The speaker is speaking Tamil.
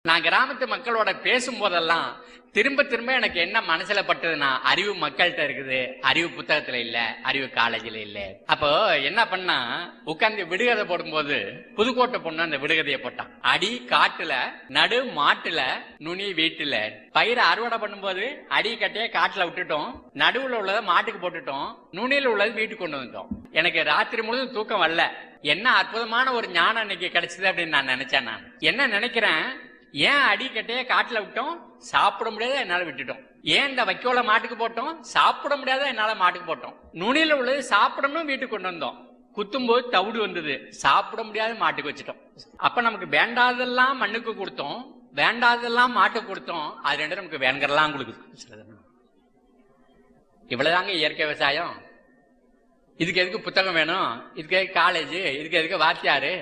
நான் கிராமத்து மக்களோட பேசும்போதெல்லாம் திரும்ப திரும்ப எனக்கு என்ன மனசுல பட்டதுன்னா, அறிவு மக்கள்கிட்ட இருக்குது, அறிவு புத்தகத்துல இல்ல, அறிவு காலேஜ்ல இல்ல. அப்போ என்ன பண்ணா, உட்கார்ந்து விடுகதை போடும்போது புதுக்கோட்டை பொண்ணு அந்த விடுகதையை போட்டான். அடி காட்டுல, நடு மாட்டுல, நுனி வீட்டுல. பயிரை அறுவடை பண்ணும்போது அடி கட்டையே காட்டுல விட்டுட்டோம், நடுவுல உள்ளதை மாட்டுக்கு போட்டுட்டோம், நுனியில உள்ளது வீட்டுக்கு கொண்டு வந்துட்டோம். எனக்கு ராத்திரி முழுதும் தூக்கம் வரல. என்ன அற்புதமான ஒரு ஞானம் இன்னைக்கு கிடைச்சது அப்படின்னு நான் நினைச்சேன். நான் என்ன நினைக்கிறேன், ஏன் அடிக்கட்டையே காட்டுல விட்டோம், சாப்பிட முடியாத என்னால விட்டுட்டோம். ஏன் இந்த வைக்கோல மாட்டுக்கு போட்டோம், சாப்பிட முடியாத என்னால மாட்டுக்கு போட்டோம். நுனியில உள்ளது சாப்பிடணும் வீட்டுக்கு கொண்டு வந்தோம், குத்தும் போது தவிடு வந்தது, சாப்பிட முடியாத மாட்டுக்கு வச்சுட்டோம். அப்ப நமக்கு வேண்டாதெல்லாம் மண்ணுக்கு கொடுத்தோம், வேண்டாதெல்லாம் மாட்டுக்கு கொடுத்தோம், அது ரெண்டு நமக்கு வேங்கரெல்லாம் கொடுக்குது. இவ்வளவுதாங்க இயற்கை விவசாயம். இதுக்கு எதுக்கு புத்தகம் வேணும், இதுக்கு எதுக்கு காலேஜ், இதுக்கு எதுக்கு வாத்தியாரு?